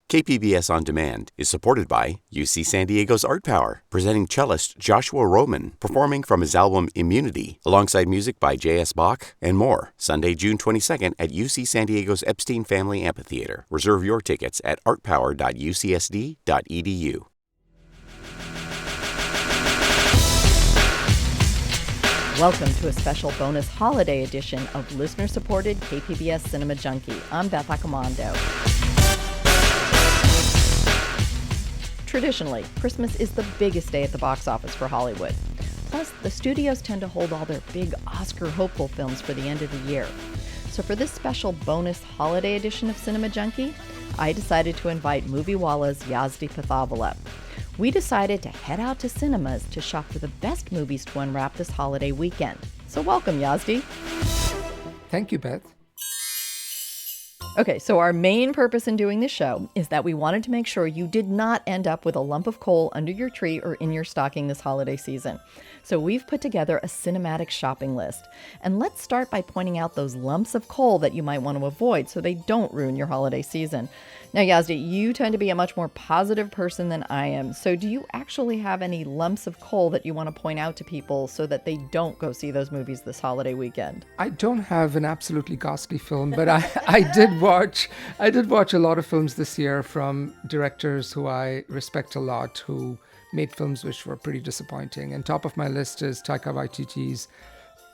KPBS On Demand is supported by UC San Diego's Art Power, presenting cellist Joshua Roman, performing from his album Immunity, alongside music by J.S. Bach and more. Sunday, June 22nd at UC San Diego's Epstein Family Amphitheater. Reserve your tickets at artpower.ucsd.edu. Welcome to a special bonus holiday edition of listener-supported KPBS Cinema Junkie. I'm Beth Accomando. Traditionally, Christmas is the biggest day at the box office for Hollywood. Plus, the studios tend to hold all their big Oscar-hopeful films for the end of the year. So for this special bonus holiday edition of Cinema Junkie, I decided to invite Moviewallas Yazdi Pithavala. We decided to head out to cinemas to shop for the best movies to unwrap this holiday weekend. So welcome, Yazdi. Thank you, Beth. Okay, so our main purpose in doing this show is that we wanted to make sure you did not end up with a lump of coal under your tree or in your stocking this holiday season. So we've put together a cinematic shopping list. And let's start by pointing out those lumps of coal that you might want to avoid so they don't ruin your holiday season. Now, Yazdi, you tend to be a much more positive person than I am. So do you actually have any lumps of coal that you want to point out to people so that they don't go see those movies this holiday weekend? I don't have an absolutely ghastly film, but I did watch a lot of films this year from directors who I respect a lot, who made films which were pretty disappointing. And top of my list is Taika Waititi's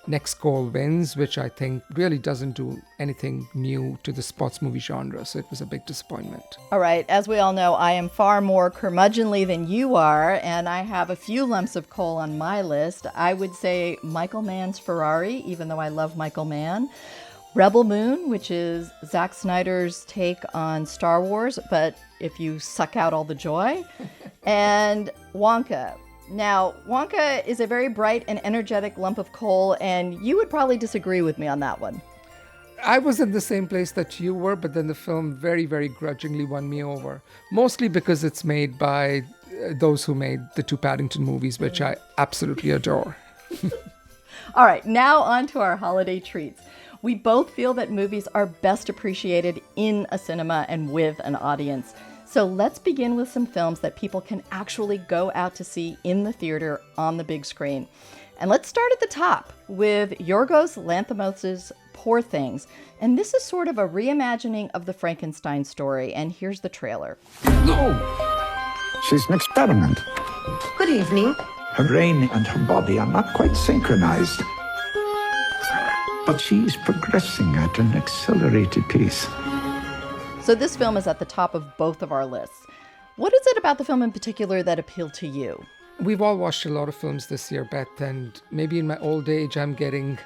Next Goal Wins, which I think really doesn't do anything new to the sports movie genre. So it was a big disappointment. All right. As we all know, I am far more curmudgeonly than you are, and I have a few lumps of coal on my list. I would say Michael Mann's Ferrari, even though I love Michael Mann. Rebel Moon, which is Zack Snyder's take on Star Wars, but if you suck out all the joy. And Wonka. Now, Wonka is a very bright and energetic lump of coal, and you would probably disagree with me on that one. I was in the same place that you were, but then the film very, very grudgingly won me over. Mostly because it's made by those who made the two Paddington movies, which I absolutely adore. All right, now on to our holiday treats. We both feel that movies are best appreciated in a cinema and with an audience. So let's begin with some films that people can actually go out to see in the theater on the big screen. And let's start at the top with Yorgos Lanthimos' Poor Things. And this is sort of a reimagining of the Frankenstein story. And here's the trailer. No! She's an experiment. Good evening. Her brain and her body are not quite synchronized. But she's progressing at an accelerated pace. So this film is at the top of both of our lists. What is it about the film in particular that appealed to you? We've all watched a lot of films this year, Beth, and maybe in my old age, I'm getting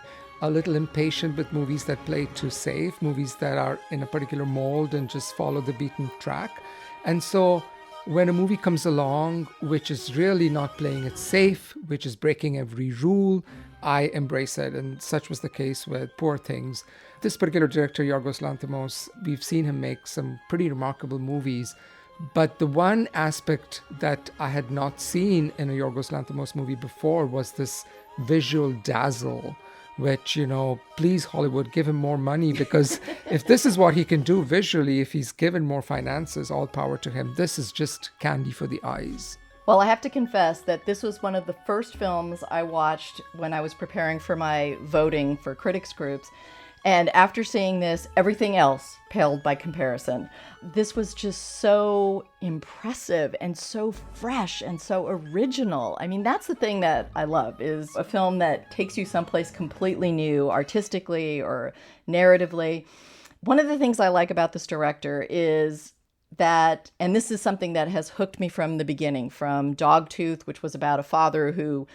a little impatient with movies that play it too safe, movies that are in a particular mold and just follow the beaten track. And so when a movie comes along, which is really not playing it safe, which is breaking every rule, I embrace it, and such was the case with Poor Things. This particular director, Yorgos Lanthimos, we've seen him make some pretty remarkable movies, but the one aspect that I had not seen in a Yorgos Lanthimos movie before was this visual dazzle, which, please Hollywood, give him more money, because if this is what he can do visually, if he's given more finances, all power to him. This is just candy for the eyes. Well, I have to confess that this was one of the first films I watched when I was preparing for my voting for critics groups. And after seeing this, everything else paled by comparison. This was just so impressive and so fresh and so original. I mean, that's the thing that I love, is a film that takes you someplace completely new, artistically or narratively. One of the things I like about this director is that, and this is something that has hooked me from the beginning, from Dogtooth, which was about a father who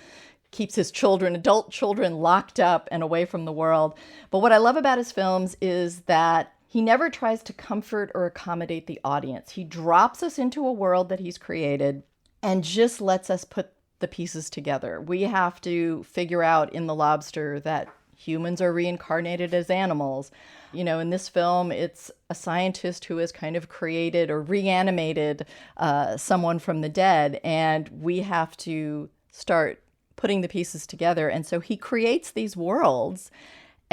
keeps his children, adult children, locked up and away from the world. But what I love about his films is that he never tries to comfort or accommodate the audience. He drops us into a world that he's created and just lets us put the pieces together. We have to figure out in The Lobster that humans are reincarnated as animals. In this film, it's a scientist who has kind of created or reanimated someone from the dead, and we have to start putting the pieces together. And so he creates these worlds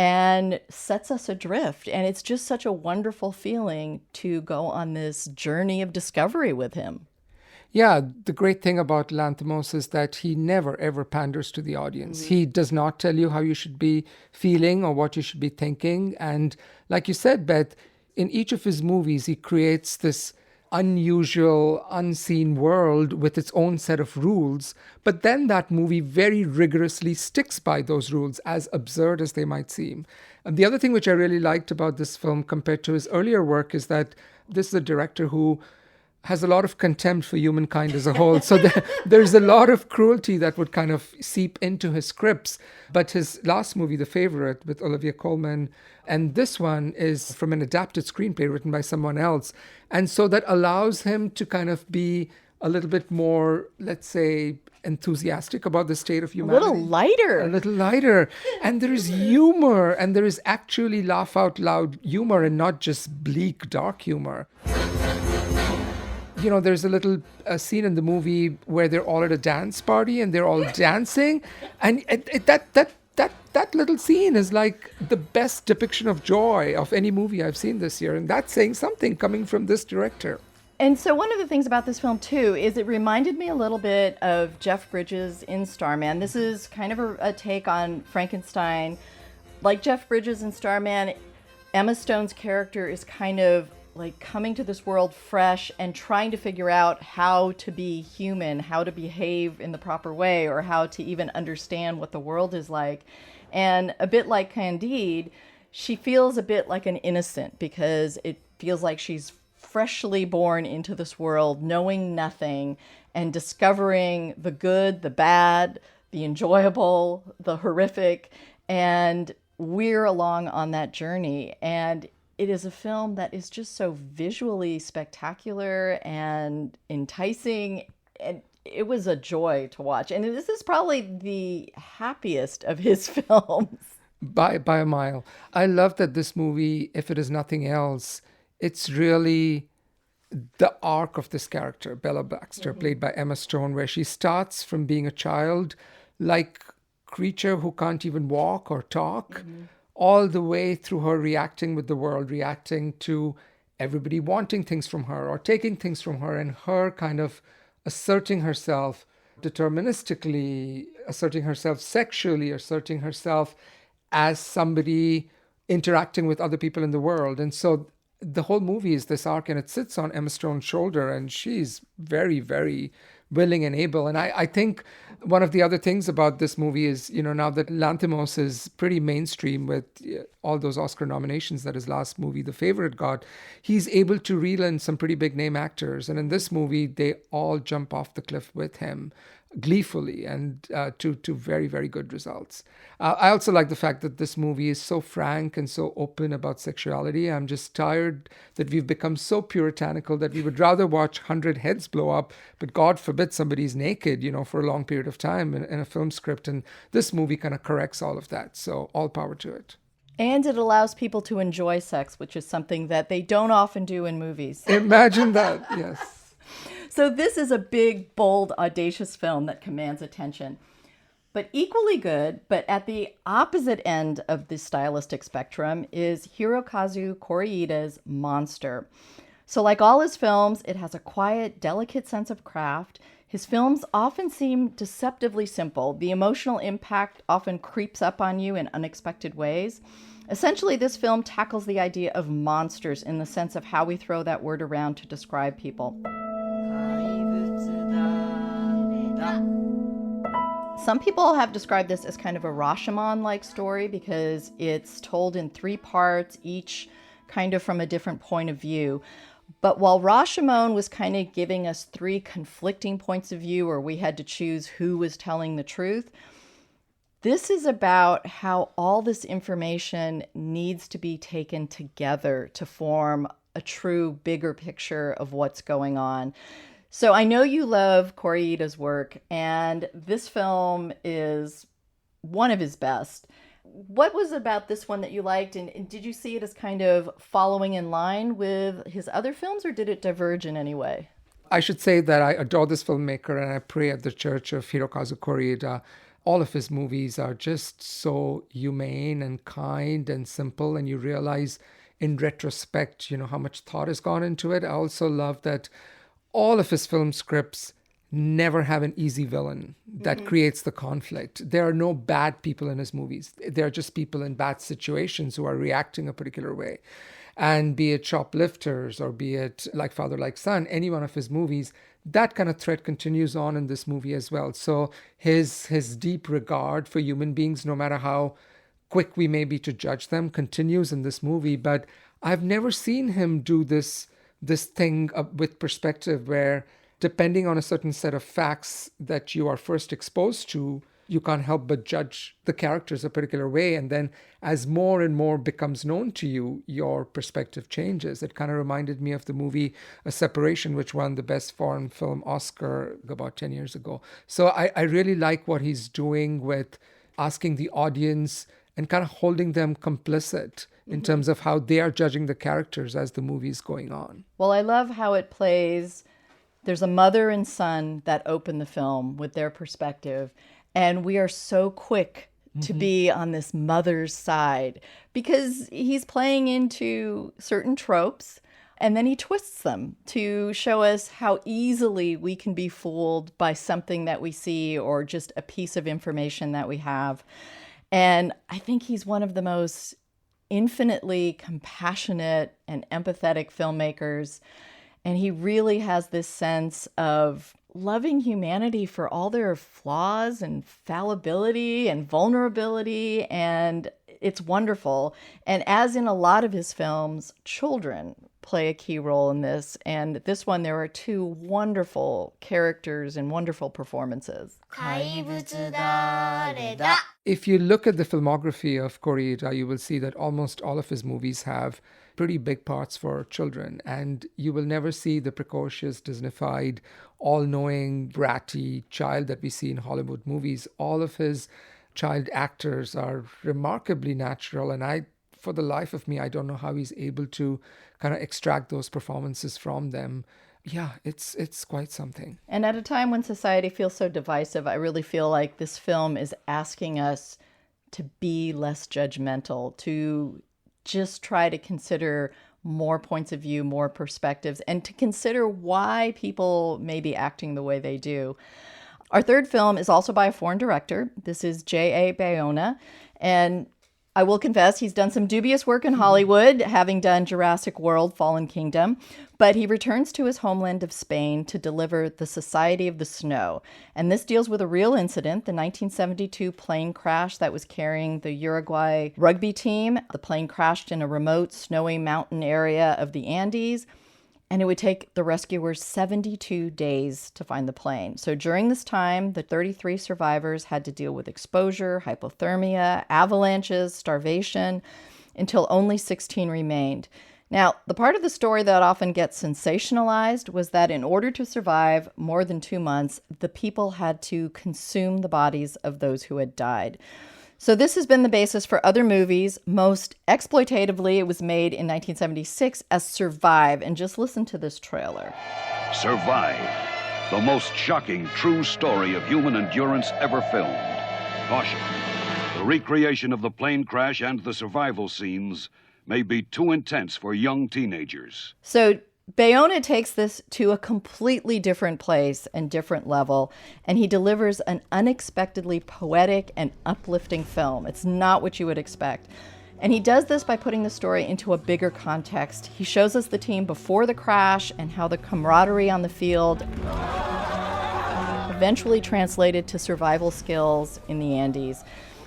and sets us adrift. And it's just such a wonderful feeling to go on this journey of discovery with him. Yeah, the great thing about Lanthimos is that he never, ever panders to the audience. He does not tell you how you should be feeling or what you should be thinking. And like you said, Beth, in each of his movies, he creates this unusual, unseen world with its own set of rules. But then that movie very rigorously sticks by those rules, as absurd as they might seem. And the other thing which I really liked about this film compared to his earlier work is that this is a director who has a lot of contempt for humankind as a whole. So there's a lot of cruelty that would kind of seep into his scripts. But his last movie, The Favourite, with Olivia Colman, and this one is from an adapted screenplay written by someone else. And so that allows him to kind of be a little bit more, let's say, enthusiastic about the state of humanity. A little lighter. And there is humor, and there is actually laugh out loud humor and not just bleak, dark humor. You know, there's a little scene in the movie where they're all at a dance party and they're all dancing. And that little scene is like the best depiction of joy of any movie I've seen this year. And that's saying something coming from this director. And so one of the things about this film, too, is it reminded me a little bit of Jeff Bridges in Starman. This is kind of a take on Frankenstein. Like Jeff Bridges in Starman, Emma Stone's character is kind of like coming to this world fresh and trying to figure out how to be human, how to behave in the proper way, or how to even understand what the world is like. And a bit like Candide, she feels a bit like an innocent because it feels like she's freshly born into this world, knowing nothing and discovering the good, the bad, the enjoyable, the horrific. And we're along on that journey. And it is a film that is just so visually spectacular and enticing, and it was a joy to watch. And this is probably the happiest of his films. By a mile. I love that this movie, if it is nothing else, it's really the arc of this character, Bella Baxter, played by Emma Stone, where she starts from being a child, like creature who can't even walk or talk, all the way through her reacting with the world, reacting to everybody wanting things from her or taking things from her, and her kind of asserting herself deterministically, asserting herself sexually, asserting herself as somebody interacting with other people in the world. And so the whole movie is this arc, and it sits on Emma Stone's shoulder, and she's very, very willing and able. And I think one of the other things about this movie is, you know, now that Lanthimos is pretty mainstream with all those Oscar nominations that his last movie, The Favourite, got, he's able to reel in some pretty big name actors. And in this movie, they all jump off the cliff with him gleefully, and to very, very good results. I also like the fact that this movie is so frank and so open about sexuality. I'm just tired that we've become so puritanical that we would rather watch 100 heads blow up, but God forbid somebody's naked, you know, for a long period of time in a film script. And this movie kind of corrects all of that. So all power to it. And it allows people to enjoy sex, which is something that they don't often do in movies. Imagine that, yes. So this is a big, bold, audacious film that commands attention. But equally good, but at the opposite end of the stylistic spectrum, is Hirokazu Koreeda's Monster. So like all his films, it has a quiet, delicate sense of craft. His films often seem deceptively simple. The emotional impact often creeps up on you in unexpected ways. Essentially, this film tackles the idea of monsters in the sense of how we throw that word around to describe people. Some people have described this as kind of a Rashomon-like story because it's told in 3 parts, each kind of from a different point of view. But while Rashomon was kind of giving us 3 conflicting points of view, or we had to choose who was telling the truth, this is about how all this information needs to be taken together to form a true bigger picture of what's going on. So I know you love Koreeda's work, and this film is one of his best. What was about this one that you liked, and did you see it as kind of following in line with his other films, or did it diverge in any way? I should say that I adore this filmmaker, and I pray at the church of Hirokazu Koreeda. all of his movies are just so humane and kind and simple, and you realize in retrospect, how much thought has gone into it. I also love that all of his film scripts never have an easy villain that creates the conflict. There are no bad people in his movies. There are just people in bad situations who are reacting a particular way. And be it Shoplifters or be it Like Father, Like Son, any one of his movies, that kind of thread continues on in this movie as well. So his deep regard for human beings, no matter how quick we may be to judge them, continues in this movie. But I've never seen him do this thing with perspective where, depending on a certain set of facts that you are first exposed to, you can't help but judge the characters a particular way. And then as more and more becomes known to you, your perspective changes. It kind of reminded me of the movie A Separation, which won the Best Foreign Film Oscar about 10 years ago. So I really like what he's doing with asking the audience and kind of holding them complicit in terms of how they are judging the characters as the movie's going on. Well, I love how it plays. There's a mother and son that open the film with their perspective. And we are so quick to be on this mother's side because he's playing into certain tropes and then he twists them to show us how easily we can be fooled by something that we see or just a piece of information that we have. And I think he's one of the most infinitely compassionate and empathetic filmmakers. And he really has this sense of loving humanity for all their flaws and fallibility and vulnerability. And it's wonderful. And as in a lot of his films, children play a key role in this. And this one, there are two wonderful characters and wonderful performances. If you look at the filmography of Koreeda, you will see that almost all of his movies have pretty big parts for children. And you will never see the precocious, Disneyfied, all-knowing, bratty child that we see in Hollywood movies. All of his child actors are remarkably natural. And for the life of me, I don't know how he's able to kind of extract those performances from them. Yeah, it's quite something. And at a time when society feels so divisive, I really feel like this film is asking us to be less judgmental, to just try to consider more points of view, more perspectives, and to consider why people may be acting the way they do. Our third film is also by a foreign director. This is J.A. Bayona, and I will confess he's done some dubious work in Hollywood, having done Jurassic World, Fallen Kingdom, but he returns to his homeland of Spain to deliver The Society of the Snow. And this deals with a real incident, the 1972 plane crash that was carrying the Uruguay rugby team. The plane crashed in a remote, snowy mountain area of the Andes, and it would take the rescuers 72 days to find the plane. So during this time, the 33 survivors had to deal with exposure, hypothermia, avalanches, starvation, until only 16 remained. Now, the part of the story that often gets sensationalized was that in order to survive more than 2 months, the people had to consume the bodies of those who had died. So this has been the basis for other movies. Most exploitatively, it was made in 1976 as Survive. And just listen to this trailer. Survive, the most shocking true story of human endurance ever filmed. Caution, the recreation of the plane crash and the survival scenes may be too intense for young teenagers. So Bayona takes this to a completely different place and different level, and he delivers an unexpectedly poetic and uplifting film. It's not what you would expect. And he does this by putting the story into a bigger context. He shows us the team before the crash and how the camaraderie on the field eventually translated to survival skills in the Andes.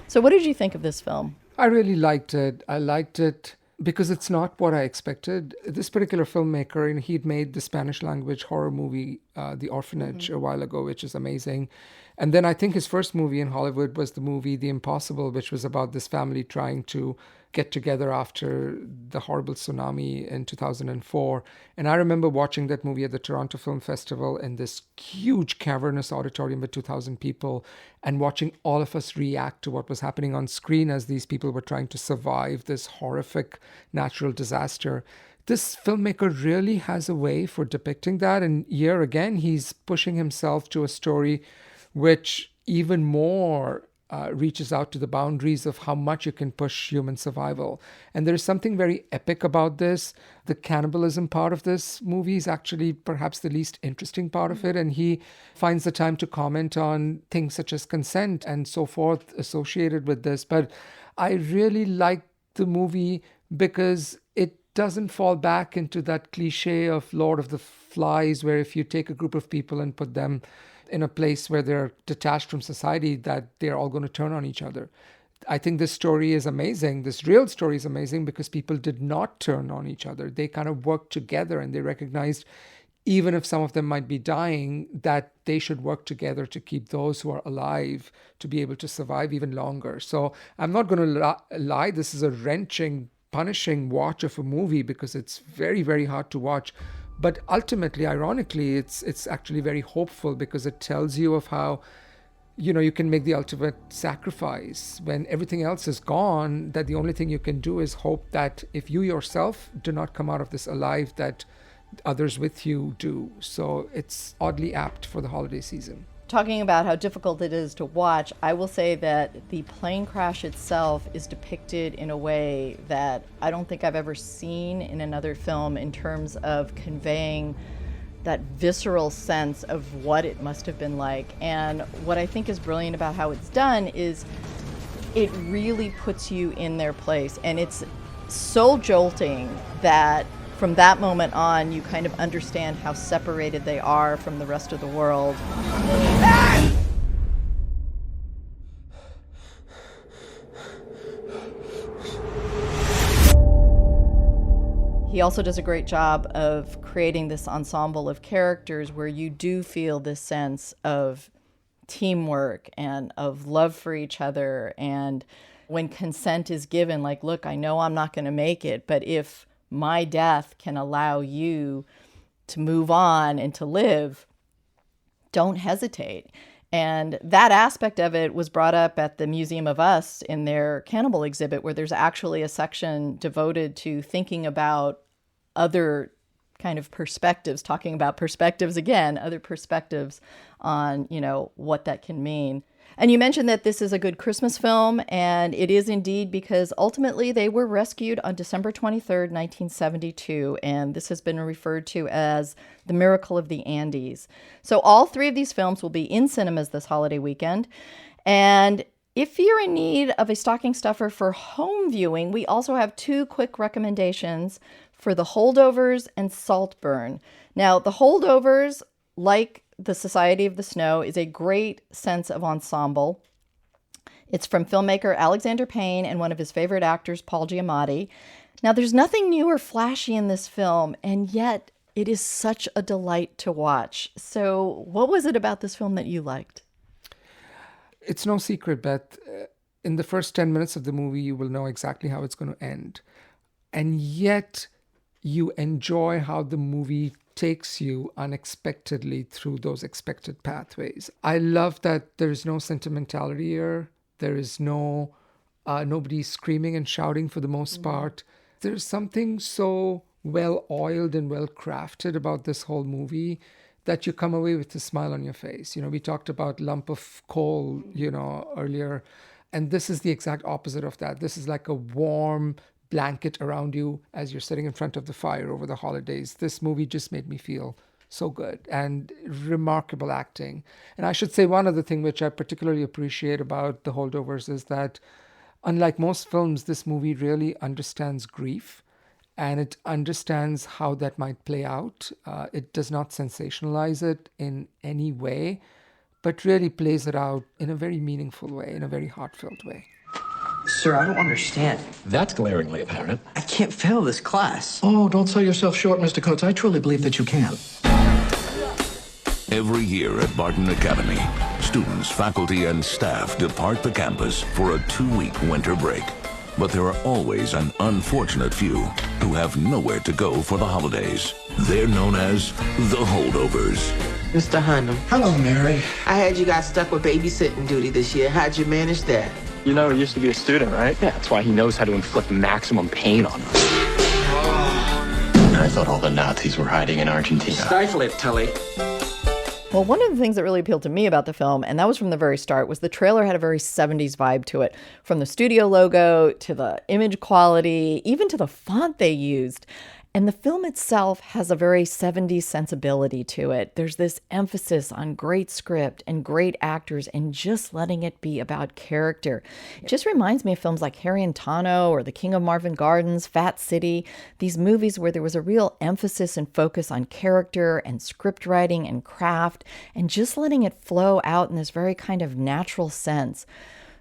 So what did you think of this film? I really liked it. I liked it because it's not what I expected. This particular filmmaker, and he'd made the Spanish language horror movie, The Orphanage, a while ago, which is amazing. And then I think his first movie in Hollywood was the movie The Impossible, which was about this family trying to get together after the horrible tsunami in 2004. And I remember watching that movie at the Toronto Film Festival in this huge cavernous auditorium with 2,000 people, and watching all of us react to what was happening on screen as these people were trying to survive this horrific natural disaster. This filmmaker really has a way for depicting that. And here again, he's pushing himself to a story which even more reaches out to the boundaries of how much you can push human survival. And there's something very epic about this. The cannibalism part of this movie is actually perhaps the least interesting part of it. And he finds the time to comment on things such as consent and so forth associated with this. But I really like the movie because it doesn't fall back into that cliche of Lord of the Flies, where if you take a group of people and put them in a place where they're detached from society, that they're all going to turn on each other. I think this story is amazing. This real story is amazing because people did not turn on each other. They kind of worked together, and they recognized, even if some of them might be dying, that they should work together to keep those who are alive to be able to survive even longer. So I'm not going to lie. This is a wrenching, punishing watch of a movie because it's very, very hard to watch. But ultimately, ironically, it's actually very hopeful because it tells you of how, you can make the ultimate sacrifice when everything else is gone, that the only thing you can do is hope that if you yourself do not come out of this alive, that others with you do. So it's oddly apt for the holiday season. Talking about how difficult it is to watch, I will say that the plane crash itself is depicted in a way that I don't think I've ever seen in another film in terms of conveying that visceral sense of what it must have been like. And what I think is brilliant about how it's done is it really puts you in their place. And it's so jolting that from that moment on, you kind of understand how separated they are from the rest of the world. He also does a great job of creating this ensemble of characters where you do feel this sense of teamwork and of love for each other. And when consent is given, like, look, I know I'm not going to make it, but if my death can allow you to move on and to live, don't hesitate. And that aspect of it was brought up at the Museum of Us in their cannibal exhibit, where there's actually a section devoted to thinking about other kind of perspectives, talking about perspectives again, other perspectives on, what that can mean. And you mentioned that this is a good Christmas film, and it is indeed, because ultimately they were rescued on December 23rd, 1972, and this has been referred to as the Miracle of the Andes. So all three of these films will be in cinemas this holiday weekend, and if you're in need of a stocking stuffer for home viewing, we also have two quick recommendations for The Holdovers and Saltburn. Now, The Holdovers, like The Society of the Snow, is a great sense of ensemble. It's from filmmaker Alexander Payne and one of his favorite actors, Paul Giamatti. Now, there's nothing new or flashy in this film, and yet it is such a delight to watch. So what was it about this film that you liked? It's no secret, Beth. In the first 10 minutes of the movie, you will know exactly how it's going to end. And yet you enjoy how the movie takes you unexpectedly through those expected pathways. I love that there is no sentimentality here. There is no nobody screaming and shouting for the most part. There's something so well-oiled and well-crafted about this whole movie that you come away with a smile on your face. We talked about lump of coal, earlier, and this is the exact opposite of that. This is like a warm blanket around you as you're sitting in front of the fire over the holidays. This movie just made me feel so good, and remarkable acting. And I should say one other thing which I particularly appreciate about The Holdovers is that, unlike most films, this movie really understands grief, and it understands how that might play out. It does not sensationalize it in any way, but really plays it out in a very meaningful way, in a very heartfelt way. Sir, I don't understand. That's glaringly apparent. I can't fail this class. Oh, don't sell yourself short, Mr. Coates. I truly believe that you can. Every year at Barton Academy, students, faculty, and staff depart the campus for a 2-week winter break. But there are always an unfortunate few who have nowhere to go for the holidays. They're known as the Holdovers. Mr. Hunnam. Hello, Mary. I had you guys stuck with babysitting duty this year. How'd you manage that? You know, he used to be a student, right? Yeah, that's why he knows how to inflict maximum pain on us. I thought all the Nazis were hiding in Argentina. Stifle it, Tully. Well, one of the things that really appealed to me about the film, and that was from the very start, was the trailer had a very 70s vibe to it. From the studio logo to the image quality, even to the font they used. And the film itself has a very 70s sensibility to it. There's this emphasis on great script and great actors and just letting it be about character. It just reminds me of films like Harry and Tano or The King of Marvin Gardens, Fat City, these movies where there was a real emphasis and focus on character and script writing and craft and just letting it flow out in this very kind of natural sense.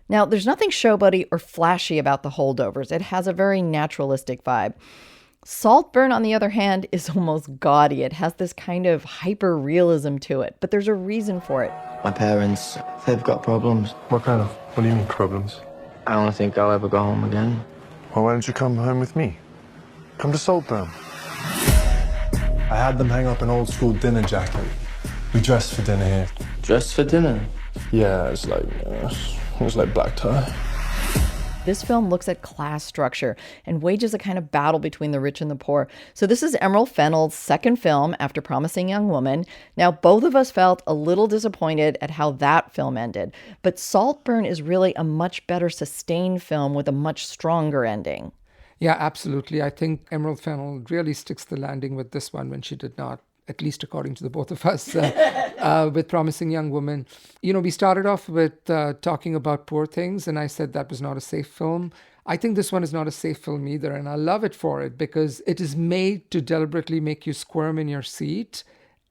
Now, there's nothing showboaty or flashy about The Holdovers. It has a very naturalistic vibe. Saltburn, on the other hand, is almost gaudy. It has this kind of hyper-realism to it, but there's a reason for it. My parents, they've got problems. What kind of? What do you mean problems? I don't think I'll ever go home again. Well, why don't you come home with me? Come to Saltburn. I had them hang up an old school dinner jacket. We dressed for dinner here. Dressed for dinner? Yeah, it was like black tie. This film looks at class structure and wages a kind of battle between the rich and the poor. So this is Emerald Fennell's second film after Promising Young Woman. Now, both of us felt a little disappointed at how that film ended, but Saltburn is really a much better sustained film with a much stronger ending. Yeah, absolutely. I think Emerald Fennell really sticks the landing with this one when she did not, at least according to the both of us, with Promising Young Woman. You know, we started off with talking about Poor Things, and I said that was not a safe film. I think this one is not a safe film either, and I love it for it because it is made to deliberately make you squirm in your seat,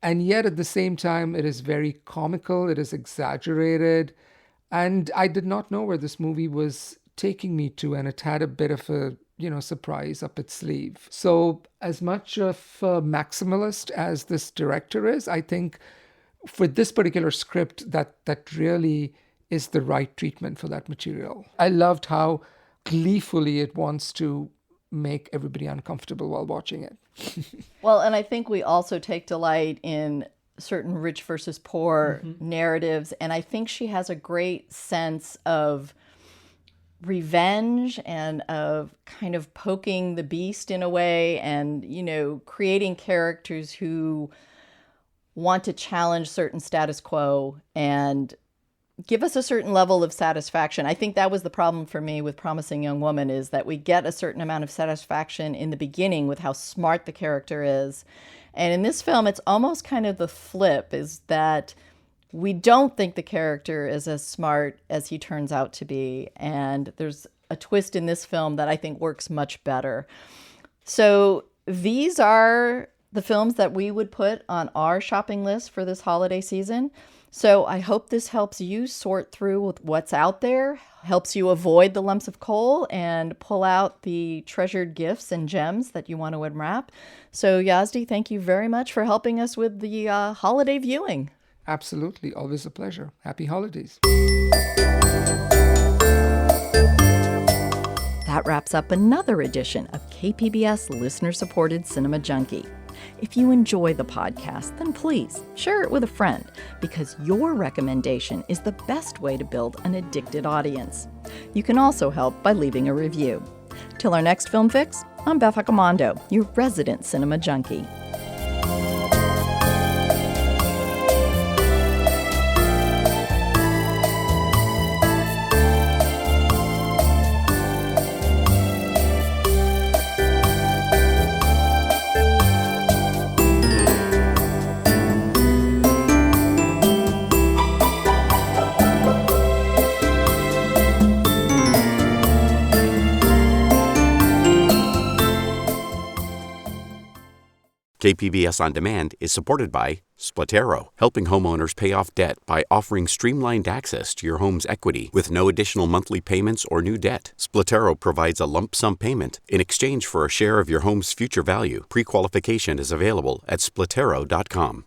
and yet at the same time, it is very comical, it is exaggerated, and I did not know where this movie was taking me to, and it had a bit of a surprise up its sleeve. So as much of a maximalist as this director is, I think for this particular script, that really is the right treatment for that material. I loved how gleefully it wants to make everybody uncomfortable while watching it. Well, and I think we also take delight in certain rich versus poor narratives. And I think she has a great sense of revenge and of kind of poking the beast in a way and, creating characters who want to challenge certain status quo and give us a certain level of satisfaction. I think that was the problem for me with Promising Young Woman, is that we get a certain amount of satisfaction in the beginning with how smart the character is. And in this film, it's almost kind of the flip, is that we don't think the character is as smart as he turns out to be. And there's a twist in this film that I think works much better. So these are the films that we would put on our shopping list for this holiday season. So I hope this helps you sort through with what's out there, helps you avoid the lumps of coal and pull out the treasured gifts and gems that you want to unwrap. So Yazdi, thank you very much for helping us with the holiday viewing. Absolutely. Always a pleasure. Happy holidays. That wraps up another edition of KPBS listener-supported Cinema Junkie. If you enjoy the podcast, then please share it with a friend, because your recommendation is the best way to build an addicted audience. You can also help by leaving a review. Till our next Film Fix, I'm Beth Accomando, your resident cinema junkie. KPBS On Demand is supported by Splatero, helping homeowners pay off debt by offering streamlined access to your home's equity with no additional monthly payments or new debt. Splatero provides a lump sum payment in exchange for a share of your home's future value. Pre-qualification is available at splatero.com.